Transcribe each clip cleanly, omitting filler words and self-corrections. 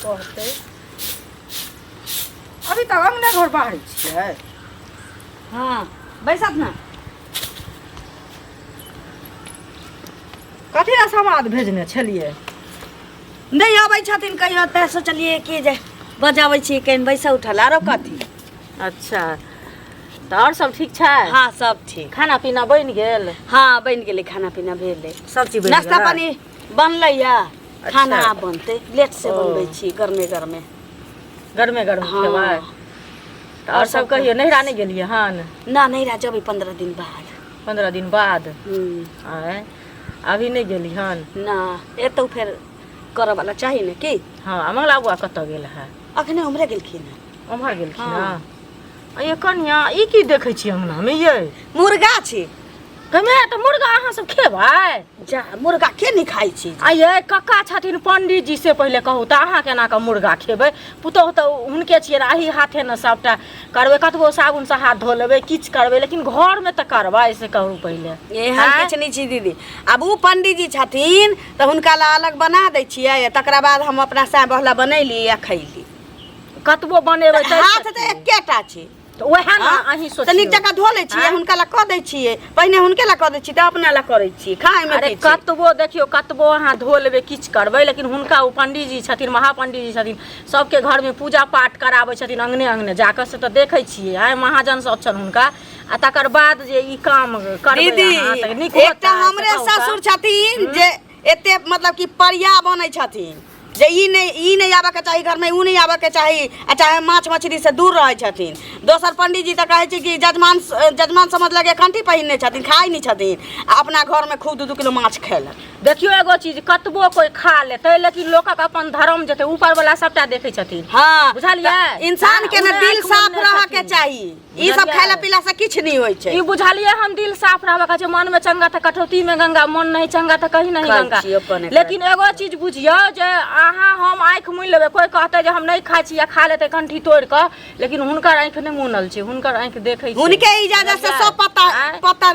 कहते अभी तक अंगने घर बाहर छियै। हाँ बैसत ना। कथी ला समाद भेजने छलिए? नहीं आबै छथिन कहियो त सोचलिए कि जे बजाबै छी कहीं बैसा उठल आरो कथी। अच्छा तो और सब ठीक छै? हाँ सब ठीक। खाना पीना बन गेल? हाँ बन गेलै खाना पीना भेलै। सब चीज बन नाश्ता पानी बनलै या खाना अच्छा। आब बनतै लेट से ओ। बनबै छी गरमे गरमे। गरमे गरम हाँ। खेबै? तो और सब कहियो नैहरा नहीं गेलिए हन? ना नैहरा जेबै 15 दिन बाद। 15 दिन बाद? हम्म। आय अभी नहीं गेली हन? ना एतौ फेर करऽ वाला चाही ने की। हाँ मंगला बुआ कतऽ गेल है? अखने हमरे गेलखिन हैं। उम्हर गेलखिन हाँ। ना? ये कन्या ई की देखै छी अंगना में ये? मुर्गा छी। कमे तो मुर्गा अहाँ सब खेबै? जा मुर्गा के नहीं खाइ छी। आ ये कक्का छथिन पंडित जी से पहले कहू तो अहाँ केना के मुर्गा खेबै? पुतोह तो हुनके छियै आही हाथे न सबटा करबै, कतबो साबुन से हाथ धो लेबै किछ करबै, लेकिन घर में तो करबै से कहू पहले। एहन किछु नहीं छी दीदी। अब उ पंडित जी छथिन तो हुनका ला अलग बना दै छियै तकरा बाद हम अपना साँ बहला बनैली या खैली। कतबो बनेबै हाथ तो एकेटा छै। तो वएह ना अहीं तनिक सोचियौ। जगह धो लै छियै हुनका ला कऽ दै छियै, पहिने हुनके ला कऽ दै छियै तो अपना ला करै छियै खाए में अरे की छै। कतबो देखियो कतबो अहाँ धो लेबै किछ करबै, लेकिन हुनका ओ पंडित जी छथिन महापंडित जी छथिन सबके घर में पूजा पाठ कराबै छथिन अंगने अंगने जाकर से तो देखै छियै। आय महाजन सब छन हुनका आ तकर बाद जे ई काम करबै दीदी अहाँ त नीक एकटा होता। हमरे ससुर छथिन जे एते मतलब कि परिया बनै छथिन जे ई नहीं आबे के चाही घर में, ऊ नहीं आबे के चाही आ चाहे माछ मछली से दूर रहै छथिन। दोसर पंडित जी तो कहै छै कि जजमान समझ लगे कंठी पहिनने छथिन खाइ नहीं छथिन आ अपना घर में खूब 2-2 किलो माछ खेलक। देखियो एगो चीज कतबो कोई खा लेतै लेकिन लोकक अपन धर्म जेतै ऊपर वाला सबटा देखै छथिन। हाँ बुझलियै? इंसान के ने दिल साफ रह के चाहिए। ई सब बुझलियै? खाइला पीला से किछ नहीं होय छै। ई बुझलियै हम दिल साफ रहबा के छै, मन में चंगा त कटौती में गंगा, मन नहीं चंगा त कहीं नहीं खाइ गंगा। छी अपन एकरा। लेकिन एगो चीज बुझियो जे अहाँ हम आँख मुनि लेबै, कोई कहतै जे हम नहीं खाइ छी या खा लेतै कंठी तोड़ के, लेकिन हुनकर आँख नहीं मुनल छै, हुनकर आँख देखै छै। हुनके इजाजत से सब पता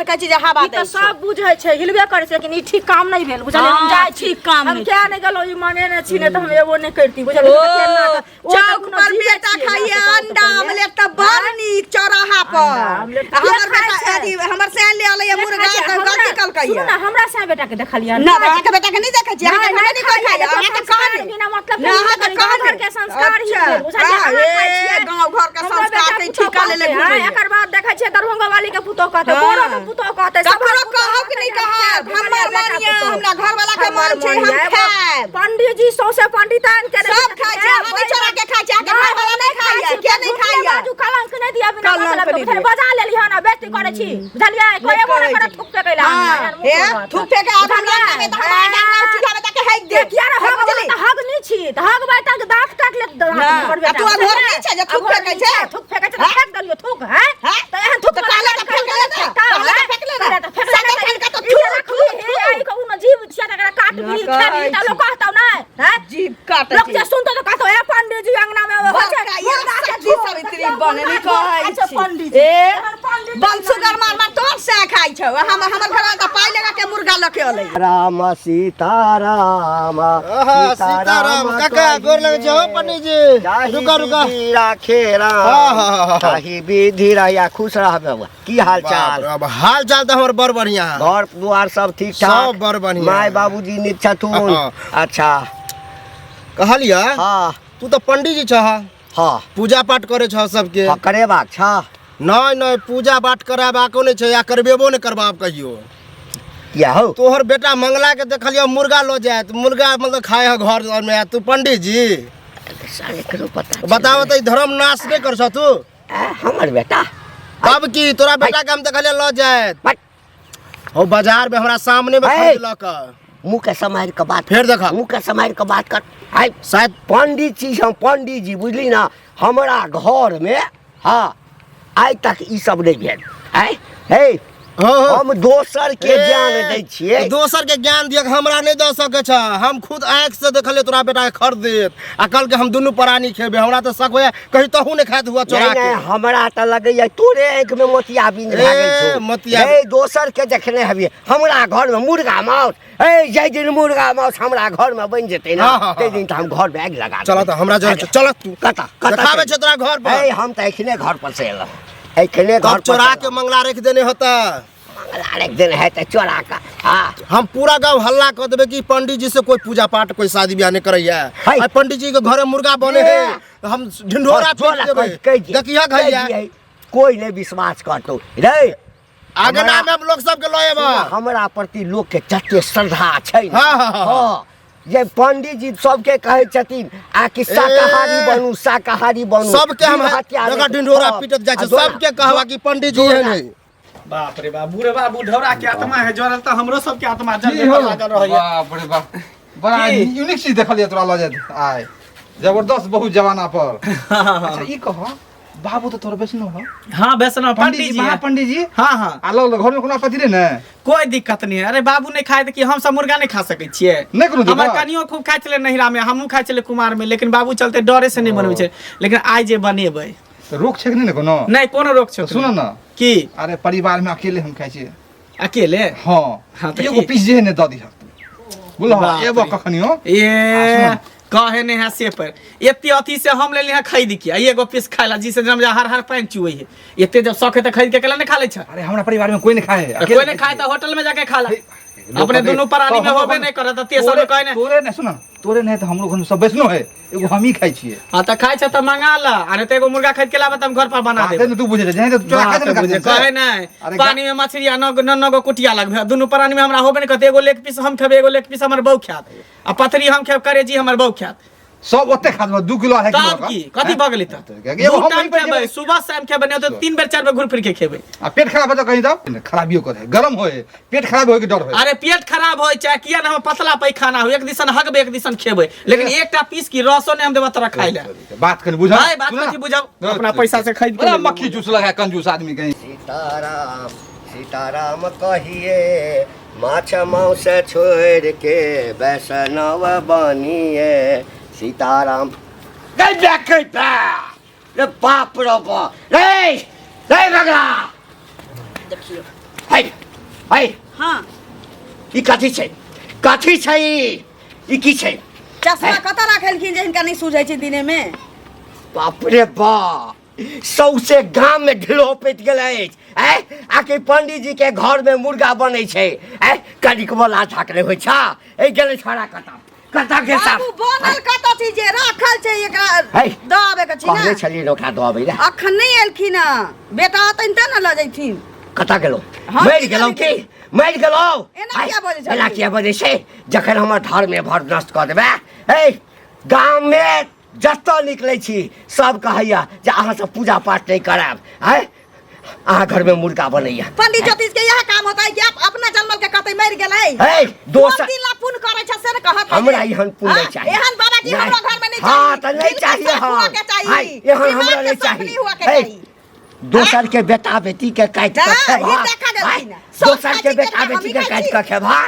कहै छै जे हवा ई दै त छै। सब बुझै छै हिलबे करै छै, लेकिन ई ठीक काम नहीं भेल। बुझलियै? हम हाँ, जाइ छी ठीक काम हम नहीं क्या नहीं गेलो, ई माने ने छी ने त हम एगो नहीं करती। बुझलियै? चौक पर बेटा खाइए अंडा आमलेट त बड़ नीक चौराहा पर। आमलेट हमर के खाइ बेटा छै? अथी हमर सैन ले आलै मुर्गा त गलती कलकै सुनू ना, हमरा से बेटा के देखलियै ना अहाँ के बेटा के नहीं देखै छी, अहाँ के नहीं कोई खाइ, अहाँ के कहने बिना मतलब ना अहाँ के कहने घर के संस्कार ही भेल। बुझलियै? अहाँ खाइ छियै? गांव घर के हमरा संस्कार बेटा के पुतोह ठिका ले ले कहतै, घुमै। एकर बाद देखै छियै दरभंगा वाली के पुतोह कहतै, हाँ। बोरो के पुतोह कहतै, ककरो कहब कि नहीं कहब, हमर मानिया हमरा घर वाला के मन छै हम खाएब। पंडित जी सौसे पंडितान के सब खाइ छै, हम नहीं छोड़ा के खाइ छै, आके घर वाला नहीं खाइए, के नहीं खाइए। बाजू कलंक नहीं दिया बिना कलंक मतलब नहीं के दिया। बजा लेली हन, बेइज्जती करै छी। बुझलियै? कोई एगो नहीं करत थूक फेकै ला। हाँ, हे थूक फेके आब हमरा में त हमरा गाना चूल्हा में जाके हैक दे। किया रे हग बुझली? त हग नहीं छी, त हग बाई तक दांत काट ले हमर बेटा। तू घर नहीं छै जे थूक फेकै छै? थूक फेकै छै त फेक देलियो थूक, हैं? हैं? त एहन थूक त काला त फेक ले ना, काला त फेक ले ना। त फेक सादा ले फेक के तो ई रखू हे आई कहू न जीव छिया तकरा काट ना भी कहै खेली त छी। लोग कहतौ नै, हैं? जीभ काटै लोग छै। जे सुनतो त कहतौ ए पंडित जी अंगना में हो छै सती सावित्री बने कहै अच्छा छी। पंडित जी ए बंसुगर मार मार तोर से खाइ छौ, हमर घर का पाई लगा के मुर्गा लके अलै। राम सीता राम सीताराम काका गोर लगे छौ पंडित जी। रुका रुका राखे राम ताही विधि रहिया खुश रह बउआ। की हाल चाल? अब हाल चाल तो हमर बड़ बढ़िया है। घर दुआर सब ठीक ठाक? सब बड़ बढ़िया। माय बाबूजी नीक छथुन? हाँ। अच्छा कहलिया हाँ तू तो पंडित जी छह, हाँ पूजा पाठ करे छह सबके। हाँ करेबाक छ। नहीं नहीं पूजा पाठ कराबाको नहीं छै या करबेबो नहीं करबाब कहियो। किया हो? तोहर बेटा मंगला के देखलियो मुर्गा लो जाए, मुर्गा मतलब खाए है घर में, तू पंडित जी सारे करो पता बताओ तो धर्म नाश नहीं कर छ तू? हमर बेटा तब की तोरा बेटा के हम देखलियो लो जाए बट ओ बाजार में हमरा सामने में खरीद लक। मुँह के समार के बात फिर देखा मुँह के समार के बात कर। हाय शायद पंडित जी हम पंडित जी बुझली ना, हमरा घर में हाँ आज तक ई सब नहीं भेल। आय हे हम दोसर के ज्ञान दै छियै। दोसर के ज्ञान दिया हमरा नहीं दे सके छ। हम खुद आँख से देखले तोरा बेटा के खरीद देत आ कल के हम दुनू प्राणी खेबे। हमरा तो शक होया कहीं तहू ने खात हुआ चोरा के। हमरा त लगैया तोरे आँख में मोतियाबिंद भए गेल छौ। मोतियाबिंद दोसर के देखने हबी। हमरा घर में मुर्गा मांस जे दिन मुर्गा मांस हमरा घर में बन जेतै ना ते दिन त हम घर में आग लगा। चल त हमरा जर चल तू कता देखाबे छ तोरा घर पर। हम त एखने घर पर से एलौ। एखने घर चोरा के मंगला रख देने होता। एक दिन है तो चोरा का। हाँ हम पूरा गांव हल्ला कर देबे कि पंडित जी से कोई पूजा पाठ कोई शादी ब्याह नहीं करैया। आ पंडित जी के घरे मुर्गा बने है हम ढिंढोरा पीट देबे। देखिया भैया कोई नहीं विश्वास करतो रे। आगे नाम हम लोग सब के लएबा। हमरा प्रति लोग के जते श्रद्धा छै। हां ये पंडित जी सबके कहे छथिन आ कि शाकाहारी बनू शाकाहारी बनू। सबके हम जगह ढिंढोरा पीटत जाय छै। सबके कहवा कि पंडित जी है नहीं। बाप रे बाप बूढ़े बाबू ढौरा के आत्मा है जरल त हमरो सब के आत्मा जल लागल रहय। बाप रे बाप बड़ा यूनिक चीज देखलिए तोरा लजे आय जबरदस्त बहुत जमाना पर। अच्छा ई कह बाबू तो तोरा वैष्णव हो। हां वैष्णव पंडित जी महापंडित जी। हां हां आलो घर में कोनो पति रे ने कोई दिक्कत नहीं है। अरे बाबू नहीं खाए त कि हम सब मुर्गा नहीं खा सकै छियै। नहीं कोनो हमर कनियो खूब खाइ छले नहिरा में हमहू खाइ छले कुमार में लेकिन बाबू चलते डरे से नहीं बनबै छै। लेकिन आइ जे बनेबै तो रोक छै नहीं कोनो। नहीं कोनो रोक छै। सुनो ना की अरे परिवार में अकेले हम खाइ छियै। अकेले हां तो एगो पीस जे ने द दी बोलो एबो कखनियो ए कहे नहीं है से पर एते अथी से हम लेली है खरीद के एगो पीस खाइला जिसे जब हर हर पानी चुए है। एते जब शौक है त खरीद के केला नहीं खा ले छ। अरे हमरा परिवार में कोई नहीं खाए कोई नहीं खाए त होटल में जाके खाला। अपने दोनों प्राणी में होबे नहीं करत त तेसर कहे ने तोरे ने सुन तोरे नहीं तो हमरो घर में सब वैष्णव है एगो हम ही खाइ छियै। हां त खाइ छ त मंगा ला अरे त एगो मुर्गा खरीद के लाबे त हम घर पर बना देब। तू बुझे जाए तो चोरा खाते ना कहे नहीं पानी में मछली नगो कुटिया लगबे दोनों प्राणी में हमरा होबे नहीं करत। एगो लेग पीस हम खेबे एगो लेग पीस हमर बहू खात आ पथरी हम खेब करे जी हमर बहू खात। सब ओते खात 2 किलो है किलो का की कथि भ गेलै त एगो हम टाइम खेबै सुबह शाम खेबै नहीं तो 3 बेर 4 बेर घुर फिर के खेबै। आ पेट खराब है तो कहीं तो खराबियो करे गरम होए पेट खराब होए के डर होए। अरे पेट खराब होय चाहे किया ना हम पतला पैखाना हो एक दिसन हगबे एक दिसन खेबै लेकिन एकटा पीस की रसो ने हम देबा तोरा खाइ ले। बात कर बुझा हाय बात कथि बुझाओ अपना पैसा से खरीद के मक्खी जूस लगा कंजूस आदमी कहीं। सीताराम सीताराम कहिए माछ मांस छोड़ के वैष्णव बनिए सीताराम। देखे रे बाप रे बाप रे रे बगला देखियो हाय हाय हां ई कथी छै ई की छै। चश्मा कत राखलखिन जे हिनका नहीं सुझै छै दिने में। बाप रे बाप सौसे गांव में ढिलो पैत गेलै आके पंडित जी के घर में मुर्गा बनै छै कनिक बोला झाकले होइ छ ए गेलै छोरा कता के साथ बाबू बनल कत छी जे राखल छै एकरा दबावे के छी ना। कहले छली लोका दबावे रे अखन नहीं एलखिन बेटा अतन त न ल जैथिन। कता गेलो मरि गेलौ की मरि गेलौ एना किया बजै छै एना किया बजै छै जखन हमर घर में भर नष्ट क देबे गांव में जतऽ निकलै छी सब कहैया जे अहाँ सब पूजा पाठ नहीं करब अहाँ घर में मुर्गा बनैया। पंडित ज्योतिष के यह काम होता है कि आप अपना जन्मल के कतई मर गेलै दोसर दिन ला पुण्य करे छ से न कहत हमरा एहन पुण्य नहीं चाहिए। एहन बाबा जी हमरा घर में नहीं चाहिए। हां त नहीं चाहिए हां एहन हमरा नहीं चाहिए। दोसर के बेटा बेटी के काट के खेबा दोसर के बेटा बेटी के काट के खेबा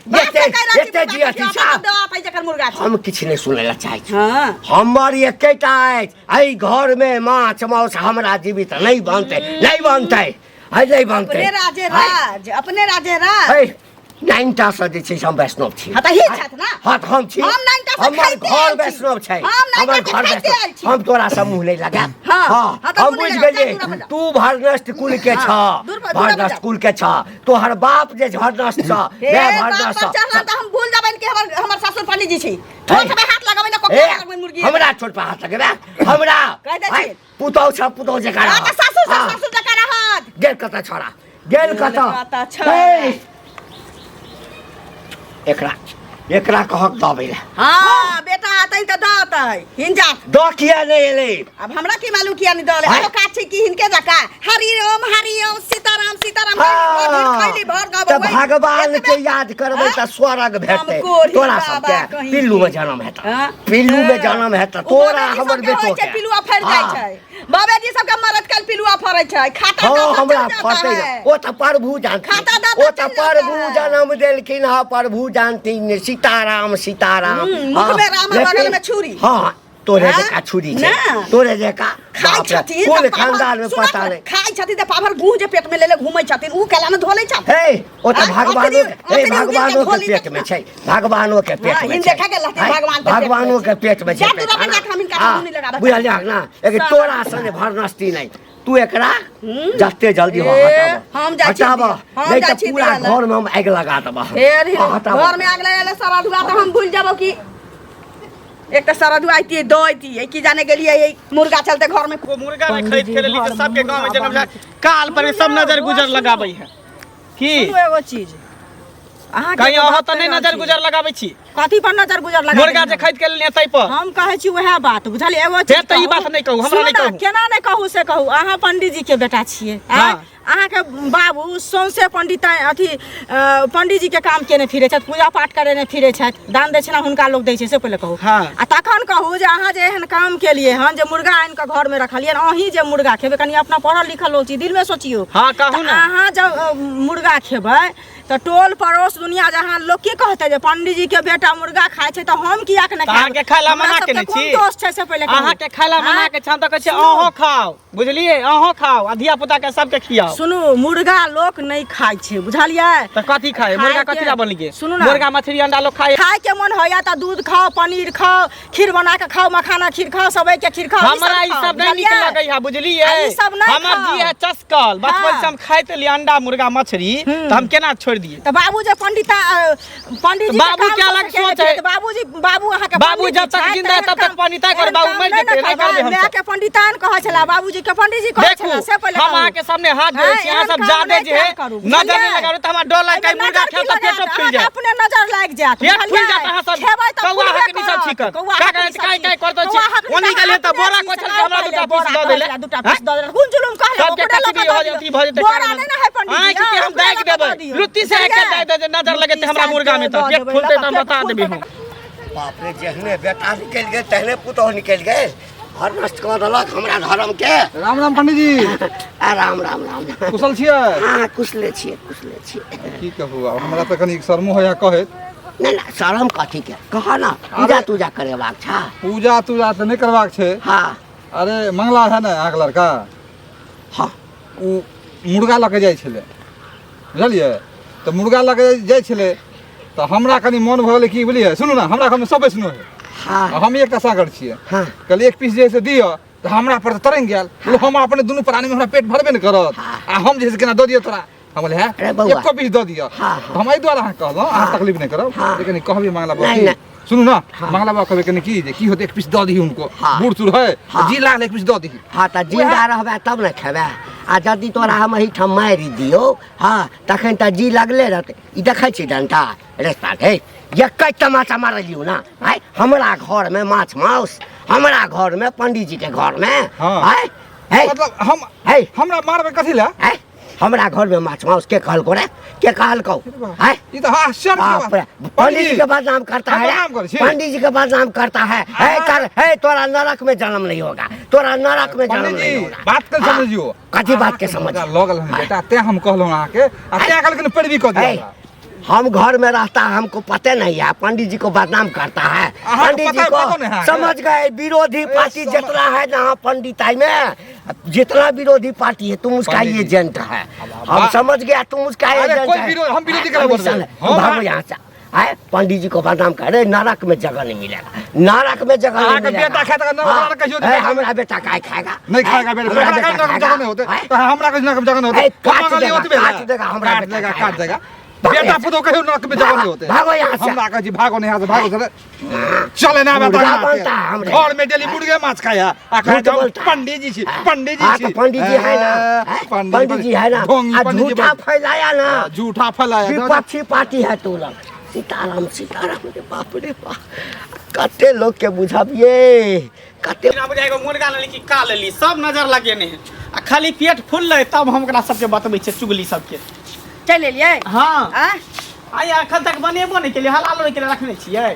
एते जी अथी हम किछ नहीं सुनै ला चाहै छी। हमर एकेटा आई घर में माछ मांस हमरा जीवित नहीं बनतै नहीं बनतै नहीं बनतै। अपने राजे राज 9टा से जे छै हम वैष्णव छी। हां त ही छत ना हां हम छी हम 9टा से हमर घर वैष्णव छै हमर घर वैष्णव हम तोरा से मुंह नहीं लगा। हां हम बुझ गेलिए तू भरनष्ट कुल के छ भरनष्ट कुल के छ तोहर बाप जे भरनष्ट छ वे भरनष्ट छ त हम भूल जाबन कि हमर ससुर पंडित जी छै छोट पे हाथ लगाबै न कोकरा लगाबै मुर्गी हमरा छोट पे हाथ लगाबे हमरा कह दे छी पुतौ छ पुतौ जे करा त ससुर जे करा हाथ गेल कता छोरा गेल कता एकरा कहक दबै ले। हां बेटा आतै त दतै हिंजा द किया नहीं एले अब हमरा की मालूम किया नहीं दले आलो काट छै कि हिनके जका हरि ओम सीताराम सीताराम खैली भर गब त भगवान के याद करबै त स्वर्ग भेटतै तोरा सबके पिल्लू में जन्म हेतै पिल्लू में जन्म हेतै तोरा हमर बेटो के पिल्लुआ फैल जाय छै बाबे जी सबके मरद कल पिलुआ फरै छै खाता हाँ दाता हमरा चल जाता फटे है। ओ त प्रभु जानती खाता दाता ओ त चल जाता प्रभु है। जन्म देलखिन हाँ प्रभु जानती सीताराम सीताराम मुख हाँ, में राम और लेकिन- बगल में छुरी। हाँ तोरे हाँ? जका छुरी छै ना। तोरे जका खाइ बाप रे, छथिन कुल तऽ पाभर- खानदान में सुनत पता नहीं खाइ छथिन त पाभर गुह जे पेट में लेले घुमै छथिन उ केला में धोलै छथिन। हे ओ त हाँ, भगवानो ओतनी- हे ओतनी भगवानो उदिन के के पेट खोली में छै भगवानो के पेट हाँ, में इन छै देखा गेल हथिन हैं? भगवान के पेट में भगवानो छै। के पेट में जा छै तू अपन जात हमिन का हाँ, मुंह नहीं लगाबे। बुझलिया ना एक सब- तोरा सने भरनस्ती नहीं तू एकरा जते जल्दी हो ए, हटाबो हम जाइ छी हटाबो दिया, हम नहीं जाइ त छी पूरा दिया ला। घर में हम आग लगा देबो फेर हटाबो घर में आग लगेले सारा धुआ तो हम भूल जाबो कि एक तो सारा धुआ आइती दईती की जाने गेलिए ये मुर्गा चलते घर में वो मुर्गा में खरीद के लेली तो सबके गांव में जन्म जा काल पर सब नजर गुजर लगाबै है की सुनू एगो चीज अहाँ कहीं अहाँ त नहीं नजर गुजर लगाबै छी कथी पर नजर गुजर लगा मुर्गा जे खरीद के लेली तै पर हम कहै छी वएह बात बुझलिए एगो फेर चीज तऽ ई कहू। बात नहि कहू, हमरा सुनू नहि ने, कहू। केना नहीं कहू से कहू अहाँ पंडित जी के बेटा छियै हाँ। अहाँ के बाबू सौंसे पंडित अथी पंडित जी के काम केने फिरे छथि पूजा पाठ करे फिरे छथि दान दक्षिणा हुनका लोग दै छै से पहिले कहू हाँ। आ तखन कहू जे अहाँ जे एहन काम केलिए हन जे मुर्गा आनि के घर में रखलिए अहीं जे मुर्गा खेबै कनी अपना पढ़ल लिखल लोग छी दिल में सोचियो हाँ, कहू तऽ ने। अहाँ जब मुर्गा खेबै तो टोल पड़ोस दुनिया जहां लोग की कहते जे पंडित जी के बेटा मुर्गा खाय छै तो हम किया के तऽ अहाँके खायला मना केने छी कोन दोष छै से पहिले कहू। अहाँके खायला मना हाँ? के छन त कहै छै अहाँ खाओ बुझलिए अहाँ खाओ आ धिया पुता के सबके खियाओ सुनू मुर्गा लोग नहीं खाय छै बुझलिए त कथी खाए मुर्गा खाय कथी के- ला बनलिए सुनू ना। मुर्गा मछली अंडा लोग खाए खाय के मन होया तो दूध खाओ पनीर खाओ खीर बना के खाओ मखाना खीर खाओ सबई के खीर खाओ हमरा ई सब नहीं निक लगै है बुझलिए आ ई सब नहीं हमर खाओ। जी है चस्कल बचपन हाँ। से हम खाइत लिए अंडा मुर्गा मछली त हम केना छोड़ दिए तो बाबू जे पंडित जी बाबू के अलग सोच है। बाबू अहाँ के बाबू पंडित जब जी तक छै, जिंदा है, तऽ तब तक एहन पंडिताई कर, एहन बाबू काम मरि नहि जेतै, ने ना करबै। करबै हमसब। माय के पंडिताइन कहै छला बाबूजी के पंडित जी कहै देखू छला से पहिले हम कहू। अहाँ के सामने हाथ जोड़े हाँ, छी अहाँ एहन सब काम जादे नहीं जे है करू, नजर नहीं बुझलियै? लगाओ त हमरा डर लाग एहिमे मुर्गा नजर खेब की त पेटो लगायत? फूल अहाँके जाए अपने नजर लागि जायत पेट फूल बुझलियै? जात अहाँ सब खेबै तऽ कौआ फूलबे हक नि सब करत। छिकत कौआ का हक करे नि सब काय काय छिकत। करतो छी कौआ हक नि ओनी सब गेले त छिकत। बोरा कोछल के हमरा दूटा पीस द देले दूटा पीस द देले कुन जुलुम कहले सबके ओकरे कथी लोग हो जेती भ जेते बोरा नहीं ना है पंडित जी आँख के हम ओकरे दाग लोग देबै दऽ दियौ। लुत्ती से एक बुझलियै? दाग दे नजर लगेते हमरा मुर्गा में त दऽ पेट देबै, फूलते त पेट बता फूल देबे हम बाप रे जेहने बेटा निकल गए तहने पुतोह निकल गए हर नष्ट कर देलक हमरा धर्म के राम राम पंडित जी राम राम राम कुशल छियै हाँ कुशले छियै कुशले छियै की कहू आब हमरा तऽ कनी शर्मो होया कहैत नहीं ना शरम कथी के कहा ना पूजा तूजा करेबाक छा पूजा तूजा तऽ नहि करबाक छै हाँ अरे मंगला है ने अहाँके लड़का हाँ ओ मुर्गा लऽ के जाइ छलै बुझलियै तऽ मुर्गा लऽ के जाइ छलै तऽ हमरा कनि मोन भऽ गेलै कि बुझलियै सुनू ने हमरा घरमे सब बैसनो है हाँ हम एकटा सागर छियै हाँ कहलिए एक पीस जे है से दिअ तऽ हमरा पर तऽ तरंग गेल हम अपने दुनू प्राणी में हमरा पेट भरबे ने करत आ हम जे है से केना दऽ दियौ तोरा हम बोले है अरे बौआ। एको पीस दऽ दिअ हाँ, तऽ हम एहि दुआरे अहाँ कहलहुँ अहाँ तकलीफ नहीं करब हाँ। लेकिन कहबी मंगला बाबा नहीं, की, नहीं। सुनू ना हाँ। मंगला बाबा कहबे कनी की जे की होते एक पीस दऽ दी उनको हाँ। बूढ़ सूढ़ है हाँ। जी लागल एक पीस दऽ दी हाँ तो जिंदा रहबे तब न खेबे आ यदि तोरा हम एहिठाम मारि दियौ हाँ तखन तऽ जी लगले रहतै ई देखै छी डंटा रेस्ता हे एकै तमाचा मारलियौ ना आय हमरा घर में माछ माउस हमरा घर में पंडित जी के घर में हाँ। आय हे मतलब हम हे हमरा मारबे कथी लए है हमरा घर में माछ माउस के कहलको रे के कहलको है ई तऽ आश्चर्य की बाप रे बात। पंडित जी के बदनाम करता हम है बदनाम करै छी? पंडित जी के बदनाम करता है है तोरा नरक में जन्म नहीं होगा तोरा नरक में जन्म पंडित नहीं जी होगा बात के हाँ, समझियो कथी बात के समझ लगल हम बेटा ते हम कहलहुँ अहाँके आ ते कहलखिन पैरवी कऽ है, दिया हम घर में रहता है हमको पता नहीं है पंडित जी को बदनाम करता है अहाँ पंडित जी पता नहीं को है? समझ गए विरोधी पार्टी जितना है ना पंडिताई में जितना विरोधी पार्टी है तुम उसका पंडित जी। एजेंट है हम अब- समझ गया तुम उसका अरे एजेंट कोई है विरोध- हम विरोधी करा हम बोल रहे चल- हैं। हम- भागो यहाँ से है पंडित जी को बदनाम करे नरक में जगह नहीं मिलेगा नरक में जगह नहीं अहाँ के मिलेगा बेटा खाता का हाँ, नरक कहियो है, हमारा बेटा काय खाएगा नहीं खाएगा है, बेटा हमारा बेटा बेटा का जगह नहीं होते है? तो हमरा कुछ ना जगह नहीं है, होते काट मंगल देगा, होते बेटा। काट देगा, हमरा काट बेटा देगा खाएगा। काट देगा भागो बेटा यहाँ पुतो कहियो नरक में जगह नहीं होते भागो यहाँ से। हमरा कह जी भागो नहीं यहाँ से भागो सर चले ना बेटा मुर्गा यहाँ से। बनता है हमरे। घर में डेली मुर्गे माछ खाया आ कहे झूठ हम बोलता है। पंडित जी छी पंडित हाँ, जी तो छी पंडित जी है ना है? पंडित जी है ना ढोंगी आ पंडित जी झूठा फैलाया ना झूठा फैलाया विपक्षी पार्टी है तू लोग सीताराम सीताराम रे बाप रे बाप कते लोग के बुझाबिए कते बिना बुझाएगो मुर्गा लेली कि का लेली सब नजर लगेने है आ खाली पेट फूललै तब हम ओकरा सबके बतबै छियै चुगली सबके चल एलिए हाँ आ आइ एखन तक बनेबो नहीं केलिए हलालो नहीं केलिए रखने छियै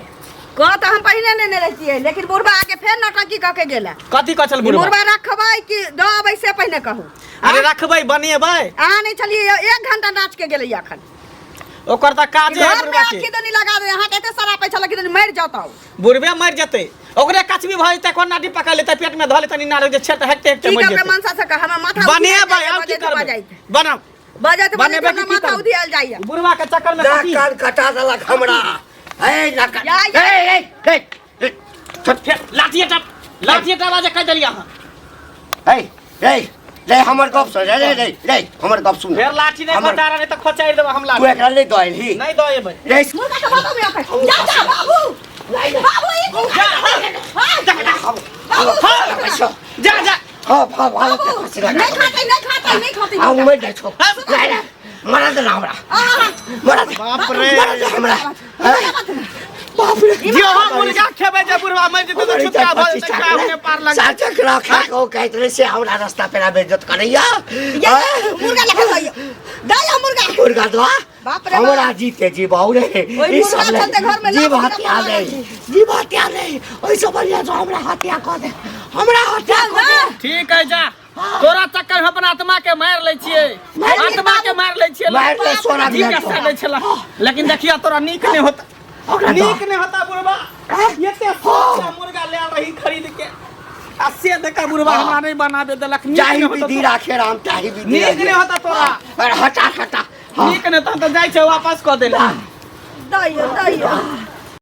कह तो हम पहिने ने रहिए लेकिन बुढ़बा आके फेर नटकी क के गेला कथी कचल बुढ़वा मुर्गा रखबै कि दबै से पहिने कहू अरे रखबै बनेबै अहाँ नहीं चलिए 1 घंटा नाच के गेलै अखन ओकर त काजे है घर में बुढ़वा के आखी दनी लगा दे अहाँ केते सारा पैसा लगी दनी मर जाताऊ बुढ़वे मर जते ओकरे कचबी भ जते कोन नाटी पका लेते पेट में धले तनी नार जे छेत हेकते हेकते की मर करके जते मनसा से कहा हम माथा बनेबै अब की करबै बनाओ बजत बनेबै बने की माथा करबै? उधियल जाइए बुढ़वा के चक्कर में ना कथी कान कटा देलक हमरा ए ना कान या, या। ए फेर लाठिए टबा जे कह देलिए अहाँ ए रे हमर गप सुन रे हमर गप सुन फेर लाठी नहीं हमर- खटारा नहीं त खोचाइ देब हम तू लाठी एकरा नहीं दइलही नहीं दएबै रे मुर्गा के बाबू में आके जा जा बाबू बाबू जा जा हां भालो के खसरा नहीं खाते आ मैं दे छो रे मरा दे हमरा मरा दे बाप रे मरा दे हमरा बाप रे जो हम मुर्गा खेबै जे बुढ़वा मर जते त छुटका भ जते काव ने पार लग साचक रखा को कहत से हमरा रास्ता पे बेइज्जत करैया मुर्गा लेके आइयो दाया मुर्गा दो बाप रे हमरा जीते जी बाऊ रे ओइ ई सब मुर्गा चलते घर में जी लात हत्या मारा नहीं जी हत्या नहीं ओइ सब बढ़िया तो हमरा हत्या कर दे हमरा हत्या कर दे ठीक है जा तोरा चक्कर में अपन आत्मा के मार ले छिए आत्मा के मार ले छिए मार ले सोना जी दिया के साथ छला लेकिन देखिया तोरा नीक नहीं होता नीक नहीं होता बुढ़वा एते सोचा मुर्गा ले रही खरीद के आ से देखा बुढ़वा हमरा नहीं बनाबे देलक नीक जाही नहीं विधि होता राखे राम ताही विधि नीक नहीं होता तोरा अरे हटा नीक नहीं तो जाय छै वापस क देला दाया